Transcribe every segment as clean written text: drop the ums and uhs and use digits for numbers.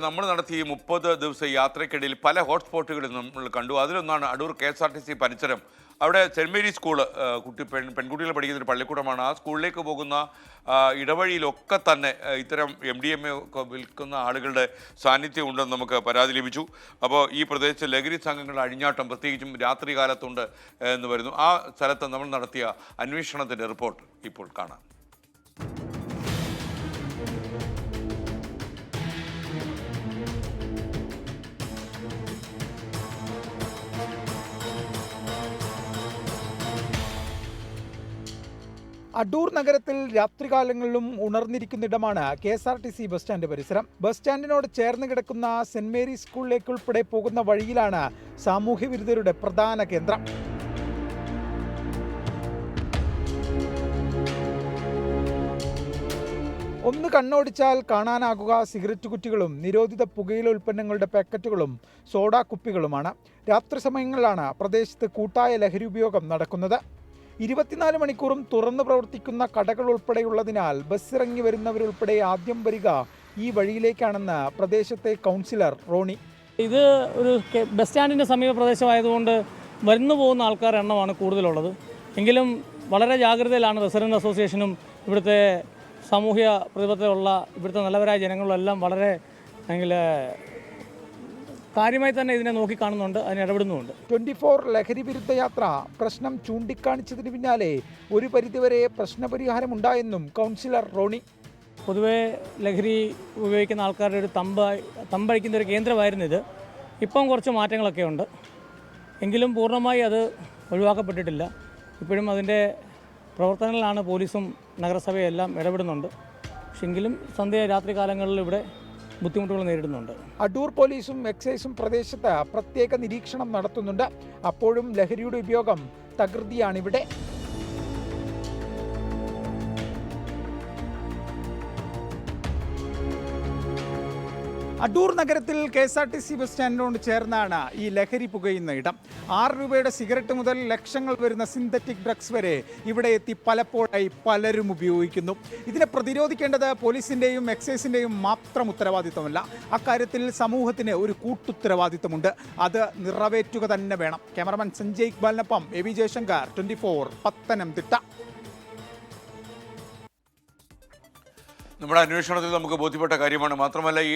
നമ്മൾ നടത്തിയ 30 ദിവസ യാത്രയ്ക്കിടയിൽ പല ഹോട്ട്സ്പോട്ടുകളും നമ്മൾ കണ്ടു. അതിലൊന്നാണ് അടൂർ KSRTC പരിസരം. അവിടെ സെൻറ് മേരീസ് സ്കൂള് പെൺകുട്ടികൾ പഠിക്കുന്ന ഒരു പള്ളിക്കൂടമാണ്. ആ സ്കൂളിലേക്ക് പോകുന്ന ഇടവഴിയിലൊക്കെ തന്നെ ഇത്തരം MDMA ഒക്കെ വിൽക്കുന്ന ആളുകളുടെ സാന്നിധ്യം ഉണ്ടെന്ന് നമുക്ക് പരാതി ലഭിച്ചു. അപ്പോൾ ഈ പ്രദേശത്ത് ലഹരി സംഘങ്ങളുടെ അഴിഞ്ഞാട്ടം പ്രത്യേകിച്ചും രാത്രി കാലത്തുണ്ട് എന്ന് വരുന്നു. ആ സ്ഥലത്ത് നമ്മൾ നടത്തിയ അന്വേഷണത്തിൻ്റെ റിപ്പോർട്ട് ഇപ്പോൾ കാണാം. അടൂർ നഗരത്തിൽ രാത്രികാലങ്ങളിലും ഉണർന്നിരിക്കുന്നിടമാണ് KSRTC ബസ് സ്റ്റാൻഡ് പരിസരം. ബസ് സ്റ്റാൻഡിനോട് ചേർന്ന് കിടക്കുന്ന സെന്റ് മേരീസ് സ്കൂളിലേക്കുൾപ്പെടെ പോകുന്ന വഴിയിലാണ് സാമൂഹ്യ വിരുദ്ധരുടെ പ്രധാന കേന്ദ്രം. ഒന്ന് കണ്ണോടിച്ചാൽ കാണാനാകുക സിഗരറ്റ് കുറ്റികളും നിരോധിത പുകയില ഉൽപ്പന്നങ്ങളുടെ പാക്കറ്റുകളും സോഡാ കുപ്പികളുമാണ്. രാത്രി സമയങ്ങളിലാണ് പ്രദേശത്ത് കൂട്ടായ ലഹരി ഉപയോഗം നടക്കുന്നത്. 24 മണിക്കൂറും തുറന്നു പ്രവർത്തിക്കുന്ന കടകൾ ഉൾപ്പെടെയുള്ളതിനാൽ ബസ് ഇറങ്ങി വരുന്നവരുൾപ്പെടെ ആദ്യം വരിക ഈ വഴിയിലേക്കാണെന്ന് പ്രദേശത്തെ കൗൺസിലർ റോണി. ഇത് ഒരു ബസ് സ്റ്റാൻഡിൻ്റെ സമീപ പ്രദേശമായതുകൊണ്ട് വരുന്നു പോകുന്ന ആൾക്കാരുടെ എണ്ണമാണ് കൂടുതലുള്ളത്. എങ്കിലും വളരെ ജാഗ്രതയിലാണ് റെസിഡൻറ്റ് അസോസിയേഷനും ഇവിടുത്തെ സാമൂഹ്യ പ്രതിബദ്ധതയുള്ള ഇവിടുത്തെ നല്ലവരായ ജനങ്ങളും എല്ലാം വളരെ കാര്യമായി തന്നെ ഇതിനെ നോക്കിക്കാണുന്നുണ്ട്, അതിന് ഇടപെടുന്നുമുണ്ട്. 24 ലഹരി വിരുദ്ധ യാത്ര പ്രശ്നം ചൂണ്ടിക്കാണിച്ചതിന് പിന്നാലെ ഒരു പരിധിവരെ പ്രശ്നപരിഹാരം ഉണ്ടായെന്നും കൗൺസിലർ റോണി. പൊതുവേ ലഹരി ഉപയോഗിക്കുന്ന ആൾക്കാരുടെ ഒരു തമ്പഴിക്കുന്ന ഒരു കേന്ദ്രമായിരുന്നു ഇത്. ഇപ്പം കുറച്ച് മാറ്റങ്ങളൊക്കെ ഉണ്ട്, എങ്കിലും പൂർണ്ണമായി അത് ഒഴിവാക്കപ്പെട്ടിട്ടില്ല. ഇപ്പോഴും അതിൻ്റെ പ്രവർത്തനങ്ങളിലാണ് പോലീസും നഗരസഭയും എല്ലാം ഇടപെടുന്നുണ്ട്. പക്ഷെ എങ്കിലും രാത്രി കാലങ്ങളിൽ ഇവിടെ ബുദ്ധിമുട്ടുകൾ നേരിടുന്നുണ്ട്. അടൂർ പോലീസും എക്സൈസും പ്രദേശത്ത് പ്രത്യേക നിരീക്ഷണം നടത്തുന്നുണ്ട്. അപ്പോഴും ലഹരിയുടെ ഉപയോഗം തകൃതിയാണിവിടെ. അടൂർ നഗരത്തിൽ KSRTC ബസ് സ്റ്റാൻഡിനോട് ചേർന്നാണ് ഈ ലഹരി പുകയുന്ന ഇടം. 6 രൂപയുടെ സിഗരറ്റ് മുതൽ ലക്ഷങ്ങൾ വരുന്ന സിന്തറ്റിക് ഡ്രഗ്സ് വരെ ഇവിടെ എത്തി പലപ്പോഴായി പലരും ഉപയോഗിക്കുന്നു. ഇതിനെ പ്രതിരോധിക്കേണ്ടത് പോലീസിൻ്റെയും എക്സൈസിൻ്റെയും മാത്രം ഉത്തരവാദിത്തമല്ല. അക്കാര്യത്തിൽ സമൂഹത്തിന് ഒരു കൂട്ടുത്തരവാദിത്തമുണ്ട്. അത് നിറവേറ്റുക തന്നെ വേണം. ക്യാമറമാൻ സഞ്ജയ് ഇക്ബാലിനൊപ്പം AV ജയശങ്കർ, 24 പത്തനംതിട്ട. നമ്മുടെ അന്വേഷണത്തിൽ നമുക്ക് ബോധ്യപ്പെട്ട കാര്യമാണ്. മാത്രമല്ല ഈ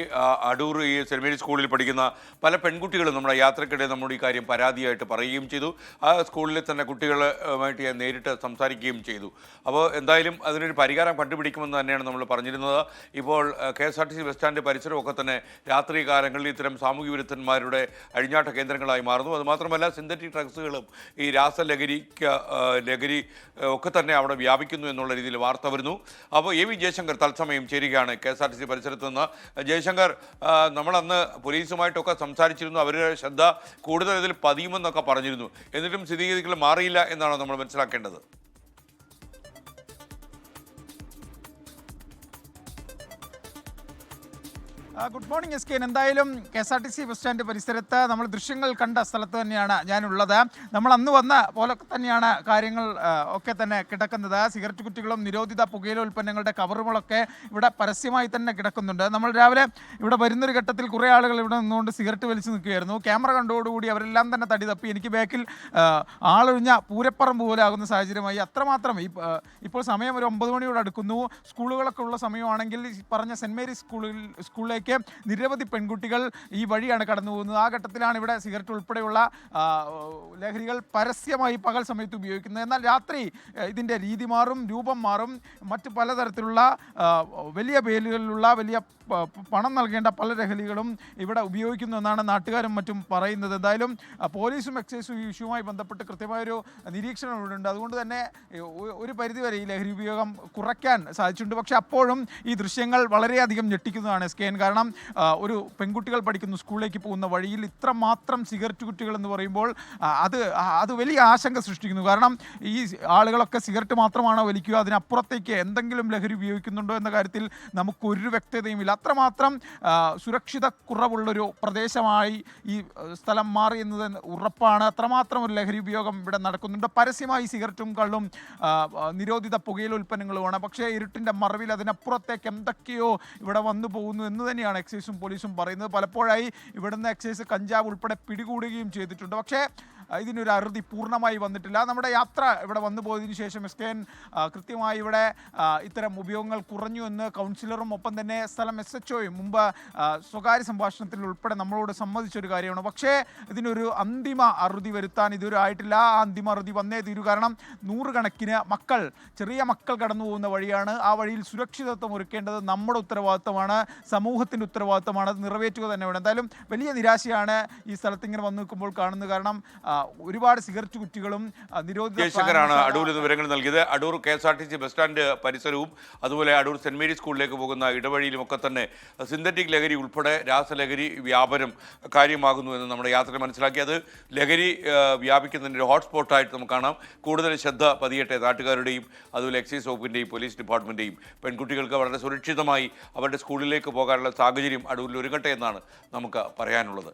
അടൂർ ഈ സെൻറ് മേരീസ് സ്കൂളിൽ പഠിക്കുന്ന പല പെൺകുട്ടികളും നമ്മുടെ യാത്രക്കിടെ നമ്മുടെ ഈ കാര്യം പരാതിയായിട്ട് പറയുകയും ചെയ്തു. ആ സ്കൂളിലെ തന്നെ കുട്ടികളുമായിട്ട് ഞാൻ നേരിട്ട് സംസാരിക്കുകയും ചെയ്തു. അപ്പോൾ എന്തായാലും അതിനൊരു പരിഹാരം കണ്ടുപിടിക്കുമെന്ന് തന്നെയാണ് നമ്മൾ പറഞ്ഞിരുന്നത്. ഇപ്പോൾ KSRTC ബസ് സ്റ്റാൻഡ് പരിസരമൊക്കെ തന്നെ രാത്രി കാലങ്ങളിൽ ഇത്തരം സാമൂഹ്യ വിരുദ്ധന്മാരുടെ അഴിഞ്ഞാട്ട കേന്ദ്രങ്ങളായി മാറുന്നു. അതുമാത്രമല്ല സിന്തറ്റിക് ഡ്രഗ്സുകളും ഈ രാസലഹരി ഒക്കെ തന്നെ അവിടെ വ്യാപിക്കുന്നു എന്നുള്ള രീതിയിൽ വാർത്ത വരുന്നു. അപ്പോൾ AV ജയശങ്കർ തത്സമയം ചേരുകയാണ് KSRTC പരിസരത്ത് നിന്ന്. ജയശങ്കർ, നമ്മളന്ന് പോലീസുമായിട്ടൊക്കെ സംസാരിച്ചിരുന്നു, അവരുടെ ശ്രദ്ധ കൂടുതൽ ഇതിൽ പതിയുമെന്നൊക്കെ പറഞ്ഞിരുന്നു. എന്നിട്ടും സ്ഥിതിഗതികൾ മാറിയില്ല എന്നാണ് നമ്മൾ മനസ്സിലാക്കേണ്ടത്. Good morning SK. എന്തായാലും KSRTC ബസ് സ്റ്റാൻഡ് പരിസരത്ത് നമ്മൾ ദൃശ്യങ്ങൾ കണ്ട സ്ഥലത്ത് തന്നെയാണ് ഞാനുള്ളത്. നമ്മൾ അന്ന് വന്ന പോലെ തന്നെയാണ് കാര്യങ്ങൾ ഒക്കെ തന്നെ കിടക്കുന്നത്. സിഗരറ്റ് കുറ്റികളും നിരോധിത പുകയില ഉൽപ്പന്നങ്ങളുടെ കവറുകളൊക്കെ ഇവിടെ പരസ്യമായി തന്നെ കിടക്കുന്നുണ്ട്. നമ്മൾ രാവിലെ ഇവിടെ വരുന്നൊരു ഘട്ടത്തിൽ കുറേ ആളുകൾ ഇവിടെ നിന്നുകൊണ്ട് സിഗരറ്റ് വലിച്ചു നിൽക്കുകയായിരുന്നു. ക്യാമറ കണ്ടോടുകൂടി അവരെല്ലാം തന്നെ തടി തപ്പി. എനിക്ക് ബാക്കിൽ ആളൊഴിഞ്ഞ പൂരപ്പറമ്പ് പോലെ ആകുന്ന സാഹചര്യമായി. അത്രമാത്രം ഇപ്പോൾ സമയം ഒരു 9 മണിയോട് അടുക്കുന്നു. സ്കൂളുകളൊക്കെ ഉള്ള സമയമാണെങ്കിൽ പറഞ്ഞ സെൻറ് മേരീസ് സ്കൂളിലേക്ക് നിരവധി പെൺകുട്ടികൾ ഈ വഴിയാണ് കടന്നു പോകുന്നത്. ആ ഘട്ടത്തിലാണ് ഇവിടെ സിഗരറ്റ് ഉൾപ്പെടെയുള്ള ലഹരികൾ പരസ്യമായി പകൽ സമയത്ത് ഉപയോഗിക്കുന്നത്. എന്നാൽ രാത്രി ഇതിൻ്റെ രീതി മാറും, രൂപം മാറും. മറ്റ് പലതരത്തിലുള്ള വലിയ പേരുകളിലുള്ള വലിയ പണം നൽകേണ്ട പല ലഹരികളും ഇവിടെ ഉപയോഗിക്കുന്നു എന്നാണ് നാട്ടുകാരും മറ്റും പറയുന്നത്. എന്തായാലും പോലീസും എക്സൈസും ഈ ഇഷ്യൂവുമായി ബന്ധപ്പെട്ട് കൃത്യമായൊരു നിരീക്ഷണം ഇവിടെ ഉണ്ട്. അതുകൊണ്ട് തന്നെ ഒരു പരിധിവരെ ഈ ലഹരി ഉപയോഗം കുറയ്ക്കാൻ സാധിച്ചിട്ടുണ്ട്. പക്ഷേ അപ്പോഴും ഈ ദൃശ്യങ്ങൾ വളരെയധികം ഞെട്ടിക്കുന്നതാണ് SK. കാരണം ഒരു പെൺകുട്ടികൾ പഠിക്കുന്ന സ്കൂളിലേക്ക് പോകുന്ന വഴിയിൽ ഇത്രമാത്രം സിഗരറ്റ് കുറ്റികൾ എന്ന് പറയുമ്പോൾ അത് വലിയ ആശങ്ക സൃഷ്ടിക്കുന്നു. കാരണം ഈ ആളുകളൊക്കെ സിഗരറ്റ് മാത്രമാണോ വലിക്കുക, അതിനപ്പുറത്തേക്ക് എന്തെങ്കിലും ലഹരി ഉപയോഗിക്കുന്നുണ്ടോ എന്ന കാര്യത്തിൽ നമുക്കൊരു വ്യക്തതയുമില്ല. അത്രമാത്രം സുരക്ഷിത കുറവുള്ളൊരു പ്രദേശമായി ഈ സ്ഥലം മാറി എന്നത് ഉറപ്പാണ്. അത്രമാത്രം ഒരു ലഹരി ഉപയോഗം ഇവിടെ നടക്കുന്നുണ്ട്. പരസ്യമായി സിഗരറ്റും കള്ളും നിരോധിത പുകയില ഉൽപ്പന്നങ്ങളുമാണ്. പക്ഷേ ഇരുട്ടിൻ്റെ മറവിൽ അതിനപ്പുറത്തേക്ക് എന്തൊക്കെയോ ഇവിടെ വന്നു പോകുന്നു എന്ന് തന്നെയാണ് തന്നെയാണ് എക്സൈസും പോലീസും പറയുന്നത്. പലപ്പോഴായി ഇവിടുന്ന് എക്സൈസ് കഞ്ചാവ് ഉൾപ്പെടെ പിടികൂടുകയും ചെയ്തിട്ടുണ്ട്. പക്ഷേ ഇതിനൊരു അറുതി പൂർണ്ണമായി വന്നിട്ടില്ല. നമ്മുടെ യാത്ര ഇവിടെ വന്നു പോയതിനു ശേഷം SKN കൃത്യമായി ഇവിടെ ഇത്തരം ഉപയോഗങ്ങൾ കുറഞ്ഞു എന്ന് കൗൺസിലറും ഒപ്പം തന്നെ സ്ഥലം SHOയും മുമ്പ് സ്വകാര്യ സംഭാഷണത്തിൽ ഉൾപ്പെടെ നമ്മളോട് സമ്മതിച്ചൊരു കാര്യമാണ്. പക്ഷേ ഇതിനൊരു അന്തിമ അറുതി വരുത്താൻ ഇതുവരെ ആയിട്ടില്ല. ആ അന്തിമ അറുതി വന്നേ തീരൂ. കാരണം നൂറുകണക്കിന് ചെറിയ മക്കൾ കടന്നു പോകുന്ന വഴിയാണ്. ആ വഴിയിൽ സുരക്ഷിതത്വം ഒരുക്കേണ്ടത് നമ്മുടെ ഉത്തരവാദിത്തമാണ്, സമൂഹത്തിൻ്റെ ഉത്തരവാദിത്തമാണ്. അത് നിറവേറ്റുക തന്നെ വേണം. എന്തായാലും വലിയ നിരാശയാണ് ഈ സ്ഥലത്ത് ഇങ്ങനെ വന്നു നിൽക്കുമ്പോൾ കാണുന്നത്. കാരണം ഒരുപാട് സിഗരറ്റ് കുറ്റികളും ജയശങ്കറാണ് അടൂർ വിവരങ്ങൾ നൽകിയത്. അടൂർ KSRTC ബസ് സ്റ്റാൻഡ് പരിസരവും അതുപോലെ അടൂർ സെന്റ് മേരീസ് സ്കൂളിലേക്ക് പോകുന്ന ഇടവഴിയിലുമൊക്കെ തന്നെ സിന്തറ്റിക് ലഹരി ഉൾപ്പെടെ രാസലഹരി വ്യാപനം കാര്യമാകുന്നു എന്ന് നമ്മുടെ യാത്രയിൽ മനസ്സിലാക്കി. അത് ലഹരി വ്യാപിക്കുന്നതിൻ്റെ ഒരു ഹോട്ട്സ്പോട്ടായിട്ട് നമുക്ക് കാണാം. കൂടുതൽ ശ്രദ്ധ പതിയട്ടെ നാട്ടുകാരുടെയും അതുപോലെ എക്സൈസ് വകുപ്പിൻ്റെയും പോലീസ് ഡിപ്പാർട്ട്മെൻറ്റെയും. പെൺകുട്ടികൾക്ക് വളരെ സുരക്ഷിതമായി അവരുടെ സ്കൂളിലേക്ക് പോകാനുള്ള സാഹചര്യം അടൂരിൽ ഒരുങ്ങട്ടെ എന്നാണ് നമുക്ക് പറയാനുള്ളത്.